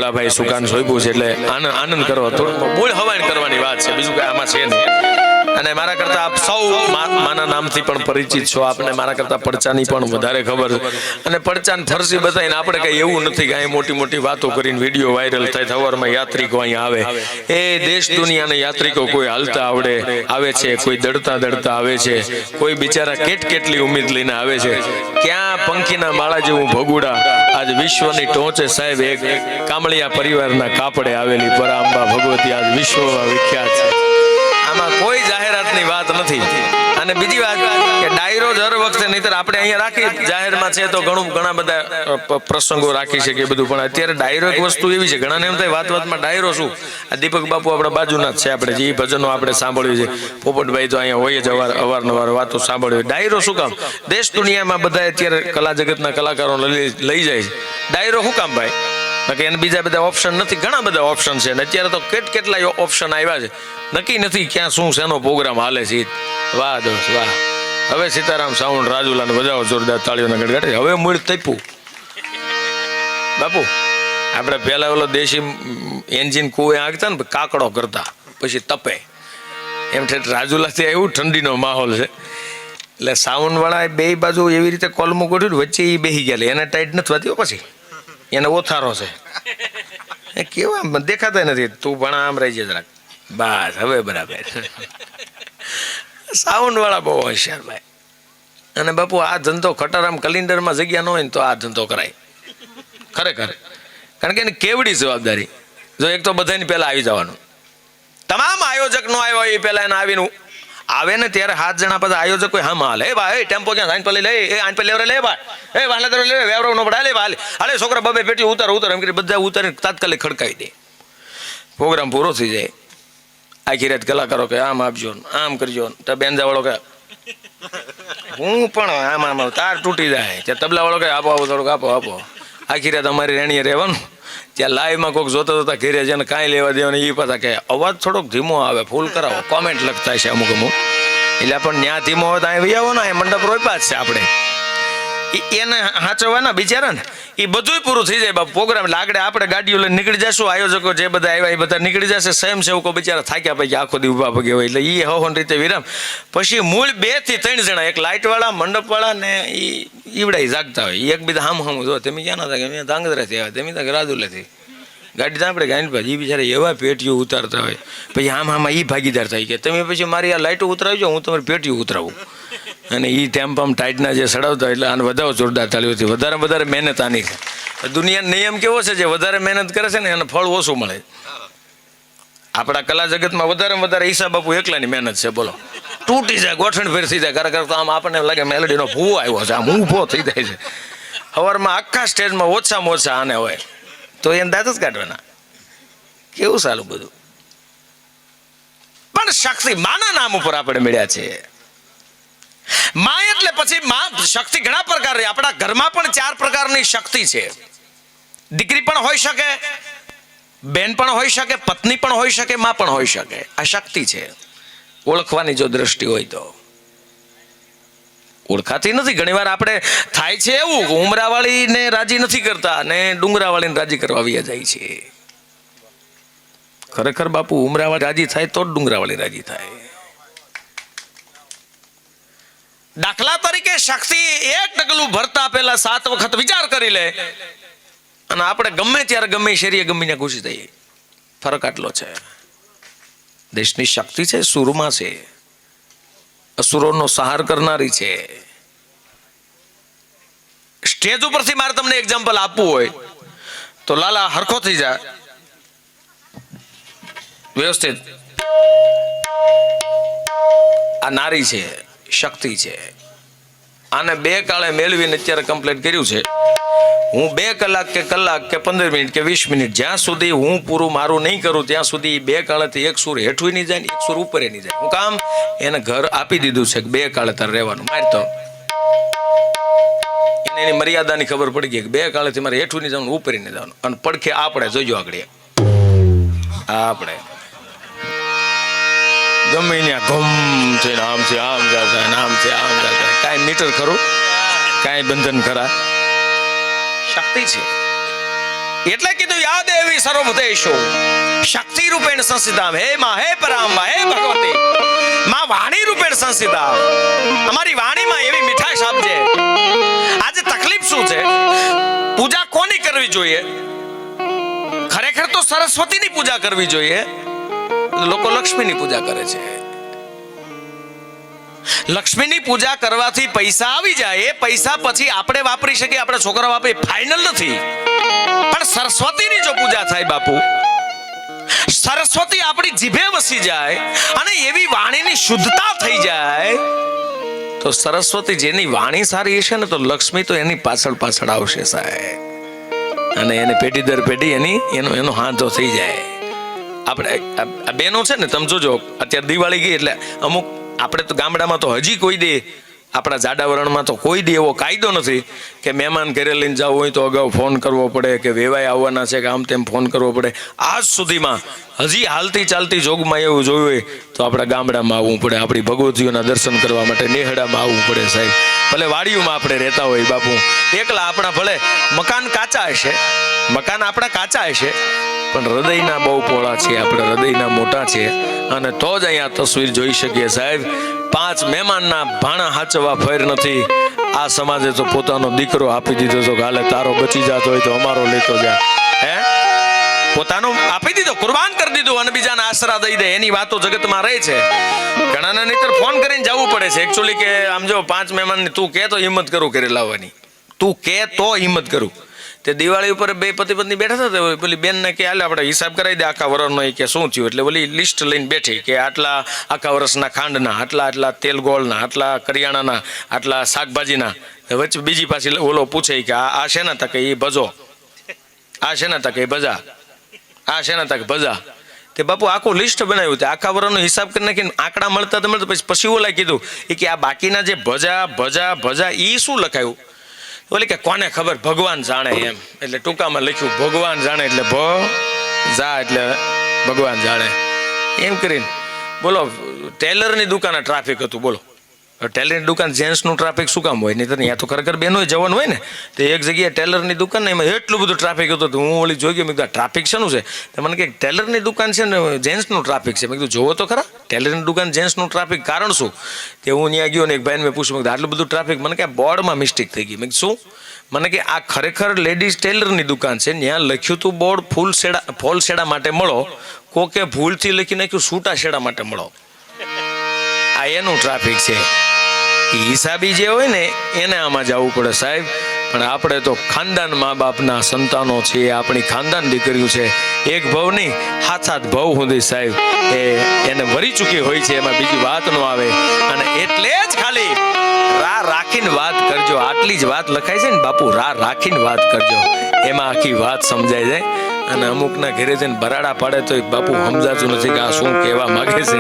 ભોળાભાઈ સુકાન સોંપ્યું છે એટલે આનંદ કરો, થોડું મૂળ હવાણ કરવાની વાત છે, બીજું કઈ આમાં છે નહીં. અને મારા કરતા આપ સૌ માના નામથી પણ પરિચિત છો, આપને મારા કરતા પડચાની પણ વધારે ખબર છે. અને પડચાને ફરસી બતાવીને આપણે કઈ એવું નથી કે અહીં મોટી મોટી વાતો કરીને વિડીયો વાયરલ થાય, સવારમાં યાત્રિકો અહીંયા આવે. એ દેશ દુનિયાના યાત્રિકો કોઈ હાલતા આવે છે, કોઈ દડતા આવે છે, કોઈ બિચારા કેટલી ઉમ્મીદ લઈને આવે છે. ક્યાં પંખીના માળા જેવું ભગુડા આજ વિશ્વની ટોચે સાહેબ એક કામળિયા પરિવારના કાપડે આવેલી પરાંબા ભગવતી આજ વિશ્વમાં વિખ્યાત છે. આમાં કોઈ જાહેરાતની વાત નથી. અને બીજી વાત કે ડાયરો દર વખતે, નહીતર આપણે અહીંયા રાખી જાહેરમાં છે તો ઘણા બધા પ્રસંગો રાખી શકીએ બધું, પણ અત્યારે ડાયરો એક વસ્તુ એવી છે, ઘણાને એમ થાય વાતમાં ડાયરો શું. આ દીપક બાપુ આપણા બાજુના જ છે, આપણે જે ભજનો આપણે સાંભળ્યું છે, પોપટભાઈ તો અહીંયા હોય જ અવારનવાર વાતો સાંભળ્યું. ડાયરો શું કામ? દેશ દુનિયામાં બધા અત્યારે કલા જગતના કલાકારો લઈ જાય છે, ડાયરો શું કામ ભાઈ? બાકી એને બીજા બધા ઓપ્શન નથી, ઘણા બધા ઓપ્શન છે. અને અત્યારે તો કેટલા ઓપ્શન આવ્યા છે, નક્કી નથી ક્યાં શું શેનો પ્રોગ્રામ હાલે છે. વાહ દોસ્ત વાહ. હવે સીતારામ સાઉન્ડ રાજુલાને બજાવો જોરદાર તાળીઓના ગડગડ. હવે મૂળ તપ્યું બાપુ. આપણે પહેલા ઓલો દેશી એન્જિન કુએ આગતા ને કાકડો કરતા, પછી તપે, એમ રાજુલાથી આવ્યું ઠંડીનો માહોલ છે એટલે સાઉન્ડ વાળા બે બાજુ એવી રીતે કોલમું ગોઠવ્યું, વચ્ચે એ બેસી ગયા. એને ટાઈટ નથી થતી, પછી એને ઓથારો છે, કેવા દેખાતા નથી. તું પણ આમ રહી જાય જરાક, બસ હવે બરાબર. સાઉન્ડ વાળા બહુ હોશિયાર ભાઈ. અને બાપુ આ ધંધો ખટારામ કલિન્ડરમાં જગ્યા ન હોય ને તો આ ધંધો કરાય ખરેખર. કારણ કે એની કેવડી જવાબદારી. જો એક તો બધાની પહેલા આવી જવાનું, તમામ આયોજક નો આવ્યો એ પહેલા એને આવીને આવે ને ત્યારે 7 જણા પછી આયોજક કોઈ હા હાલે, એ ભાઈ ટેમ્પો ક્યાં સાઈન પર લઈ એ આઈન પર લેવરે લે ભાઈ, એ વાલા તર લે વેવરો નો પડા લે ભાઈ, હાલે છોકરા બબે પેટી ઉતાર એમ કરી બધા ઉતારીને તાત્કાલિક ખડકાવી દે. પ્રોગ્રામ પૂરો થઈ જાય. આખી રાત કલાકારો કે આમ આપજો, આમ કરજો, તો બેન્જા વાળો કે હું પણ આમ તાર તૂટી જાય, ત્યાં તબલા વાળો કે આપો થોડુંક આપો. આખી રાત અમારી રેણીએ રહેવાનું. ત્યાં લાઈવમાં કોઈક જોતા ઘેરે છે ને કાંઈ લેવા દેવાનું, એ પાછા કે અવાજ થોડોક ધીમો આવે, ફૂલ કરાવો, કોમેન્ટ લખતા છે અમુક. એટલે પણ ત્યાં ધીમો હોય તો અહીં વહી આવો ને, અહીં મંડપ રોપ્યા જ છે આપણે. એને હાચવવાના બિચારા ને એ બધું પૂરું થઈ જાય બાપુ પ્રોગ્રામ. એટલે આગળ આપણે ગાડીઓ લઈને નીકળી જશું, આયોજકો જે બધા આવ્યા એ બધા નીકળી જશે, સ્વયંસેવકો બિચારા થાક્યા પૈકી આખો દી ઉભા પગે હોય. એટલે એ હવન રીતે વિરામ. પછી મૂળ 2 થી 3 જણા, એક લાઇટ વાળા, મંડપ વાળા ને એ ઈવડાઈ જાગતા હોય. એક બીજા હામ જો તમે ક્યાં ના થાય, મેં ધાંગધ્રાથી આવ્યા, તમે ત્યાં રાજુલાથી ગાડી ત્યાં આપણે ગાડી ભાઈ. એ બિચારા એવા પેટીઓ ઉતારતા હોય. પછી આમાં એ ભાગીદાર થાય કે તમે પછી મારી આ લાઇટો ઉતરાવજો, હું તમારી પેટીઓ ઉતરાવું. અને એ ટેમ્પામ ટાઈટના જે સડાવતા એટલે આને વધારે જોરદાર તાળીઓથી. વધારે મહેનત આની છે. દુનિયાનો નિયમ કેવો છે, જે વધારે મહેનત કરે છે ને એને ફળ ઓછું મળે. આપણા કલા જગતમાં વધારે ઈસા બાપુ એકલાની મહેનત છે. બોલો, તૂટી જાય, ગોઠણ ફેર થઈ જાય, કરતા આમ આપણને લાગે મેલોડીનો ભૂવો આવ્યો છે, આમ ઊભો થઈ જાય છે. સવારમાં આખા સ્ટેજમાં ઓછામાં ઓછા આને હોય તો એને દાંત જ કાઢવાના. કેવું સારું બધું. પણ શક્તિ માના નામ ઉપર આપણે મળ્યા છે. માં એટલે પછી માં શક્તિ ઘણા પ્રકારની. આપણા ઘરમાં પણ 4 પ્રકારની શક્તિ છે. દીકરી પણ હોઈ શકે, બેન પણ હોઈ શકે, પત્ની પણ હોઈ શકે, માં પણ હોઈ શકે. આ શક્તિ છે. ઓળખવાની જો દ્રષ્ટિ હોય તો ઓળખાતી નથી. ઘણીવાર આપણે થાય છે એવું, ઉમરાવાળીને રાજી નથી કરતા અને ડુંગરાવાળીને રાજી કરવા આવી જાય છે. ખરેખર બાપુ ઉમરાવાળી રાજી થાય તો જ ડુંગરાવાળી રાજી થાય. દાખલા તરીકે શક્તિ એક ડગલું ભરતા પહેલા 7 વખત વિચાર કરી લે અને આપણે ગમે ત્યારે ગમે શરીરે ગમીને ઘૂસી જઈએ. ફરક આટલો છે. દેશની શક્તિ છે, સુરમાં છે, અસુરોનો સંહાર કરનારી છે. સ્ટેજ ઉપરથી મારે તમને એક્ઝામ્પલ આપવું હોય તો લાલા હરખો થઈ જાય વ્યવસ્થિત. આ નારી છે, શક્તિ છે. આને 2 કાળે મેળવીને અત્યારે કમ્પ્લીટ કર્યું છે. હું 2 કલાક કે 15 મિનિટ કે 20 મિનિટ જ્યાં સુધી હું પૂરું મારું નહીં કરું ત્યાં સુધી 2 કાળેથી એક સુર હેઠું નહીં જાય ને એક સુર ઉપર નહીં જાય. હું કામ એને ઘર આપી દીધું છે કે 2 કાળે તારે રહેવાનું. મારે તો એને એની મર્યાદાની ખબર પડી ગઈ કે 2 કાળેથી મારે હેઠું નહીં જવાનું, ઉપર નહીં જવાનું. અને પડખે આપણે જોઈજો આગળ આપણે ગમે ત્યાં ઘમ થઈને આમ છે આમ જતા આમ છે આમ જતા. કાંઈ મીટર ખરું, કાંઈ બંધન ખરા. શક્તિ છે. એટલે કીધું યા દેવી સર્વભૂતેષુ શક્તિ રૂપેણ સંસ્થિતા, હે માં, હે પરાંબા, હે ભગવતી, માં વાણી રૂપેણ સંસ્થિતા, અમારી વાણીમાં એવી મીઠાશ આપજે. આજે તકલીફ શું છે? પૂજા કોની કરવી જોઈએ? ખરેખર તો સરસ્વતીની પૂજા કરવી જોઈએ. લોકો લક્ષ્મીની પૂજા કરે છે. લક્ષ્મીની પૂજા કરવાથી પૈસા આવી જાય, એ પૈસા પછી આપણે વાપરી શકીએ, આપણે છોકરા વાપરી, ફાઇનલ નથી. પણ સરસ્વતીની જો પૂજા થાય બાપુ, સરસ્વતી આપણી જીભે વસી જાય અને એવી વાણીની શુદ્ધતા થઈ જાય, તો સરસ્વતી જેની વાણી સારી હશે ને, તો લક્ષ્મી તો એની પાછળ પાછળ આવશે સાહેબ. અને એને પેઢી દર પેઢી એનો હાથો થઈ જાય. આપણે આ બેનો છે ને, તમે જોજો, અત્યારે દિવાળી ગઈ એટલે અમુક, આપણે તો ગામડામાં તો હજી કોઈ દે, આપણા જાડા વરણમાં તો કોઈ દે એવો કાયદો નથી કે મહેમાન ઘરે લઈને જવું હોય તો અગાઉ ફોન કરવો પડે, કે વેવાય આવવાના છે કે આમ તેમ ફોન કરવો પડે. આજ સુધીમાં હજી હાલતી ચાલતી જોગમાં એવું જોયું હોય તો આપણા ગામડામાં આવવું પડે, આપણી ભગવતીઓના દર્શન કરવા માટે નેહડામાં આવવું પડે સાહેબ. ભલે વાડીઓમાં આપણે રહેતા હોય બાપુ, એકલા આપણા ભલે મકાન કાચા હશે, મકાન આપણા કાચા હશે, પણ હૃદયના બહુ પોળા છે, આપણે હૃદયના મોટા છે. અને તો જ અહીંયા તસવીર જોઈ શકીએ સાહેબ. 5 મહેમાનના ભાણા હાચવા ફેર નથી. આ સમાજે તો પોતાનો દીકરો આપી દીધો તો, હાલે તારો બચી જાતો હોય તો અમારો લેતો જા. હે, પોતાનો આપી દીધો, કુરબાન કરી દીધું, અને બીજાના આશરા દઈ દે. એની વાતો જગતમાં રહે છે. ઘણાને નહીતર ફોન કરીને જવું પડે છે એકચ્યુઅલી, કે આમ જો 5 મહેમાનની તું કે તો હિંમત કરું ઘરે લાવવાની, તું કે તો હિંમત કરું. તે દિવાળી ઉપર 2 પતિ પત્ની બેઠા હતા, પેલી બેનને કે હાલે આપણે હિસાબ કરાવી દે આખા વર્ષનો, કે શું થયું. એટલે ઓલી લિસ્ટ લઈને બેઠી કે આટલા આખા વર્ષના ખાંડના, આટલા તેલ ગોળના, આટલા કરિયાણાના, આટલા શાકભાજીના. વચ્ચે બીજી પાછી ઓલો પૂછે કે આ શેના તકે એ ભજો, આ શેના તકે ભજા, આ શેના તકે ભજા. તે બાપુ આખું લિસ્ટ બનાવ્યું, તે આખા વર્ષનો હિસાબ કરી નાખીને આંકડા મળતા પછી ઓલા કીધું કે આ બાકીના જે ભજા એ શું લખાયું? બોલે કે કોને ખબર, ભગવાન જાણે એમ. એટલે ટૂંકામાં લખ્યું ભગવાન જાણે, એટલે જા એટલે ભગવાન જાણે એમ કરીને. બોલો, ટેલરની દુકાને ટ્રાફિક હતું. બોલો, ટેલરની દુકાન જેન્ટ્સનું ટ્રાફિક શું કામ હોય? નહીં તો ત્યાં તો ખરેખર બેનોય જવાનું હોય ને. તો એક જગ્યાએ ટેલરની દુકાન ને એમાં એટલું બધું ટ્રાફિક હતું. તો હું ઓલી જોઈ ગયો, મેં કીધું ટ્રાફિક શાનું છે? તો મને કે ટેલરની દુકાન છે ને જેન્ટ્સનું ટ્રાફિક છે. મેં કીધું જોવો તો ખરા, ટેલરની દુકાન જેન્ટ્સનું ટ્રાફિક કારણ શું? તે હું ત્યાં ગયો ને એક ભાઈને મેં પૂછ્યું, આટલું બધું ટ્રાફિક? મને કે બોર્ડમાં મિસ્ટેક થઈ ગઈ. મેં શું? મને કે આ ખરેખર લેડીઝ ટેલરની દુકાન છે, ત્યાં લખ્યું હતું બોર્ડ ફોલ શેડા માટે મળો, કોકે ભૂલથી લખી નાખ્યું છૂટા શેડા માટે મળો. આ એનું ટ્રાફિક છે. હિસાબી જે હોય ને એને આમાં જવું પડે સાહેબ. પણ આપણે તો ખાનદાન મા બાપના સંતાનો છીએ, આપણી ખાનદાન દીકરીઓ છે. એક ભવ નહીં, 7 ભવ સુધી સાહેબ એને વરી ચૂકી હોય છે, એમાં બીજી વાત ન આવે. અને એટલે જ ખાલી રા રાખીને વાત કરજો, આટલી જ વાત લખાય છે ને બાપુ, રા રાખીને વાત કરજો, એમાં આખી વાત સમજાય જાય. અને અમુકના ઘરે જઈને બરાડા પાડે તો બાપુ સમજાતું નથી કે આ શું કહેવા માંગે છે.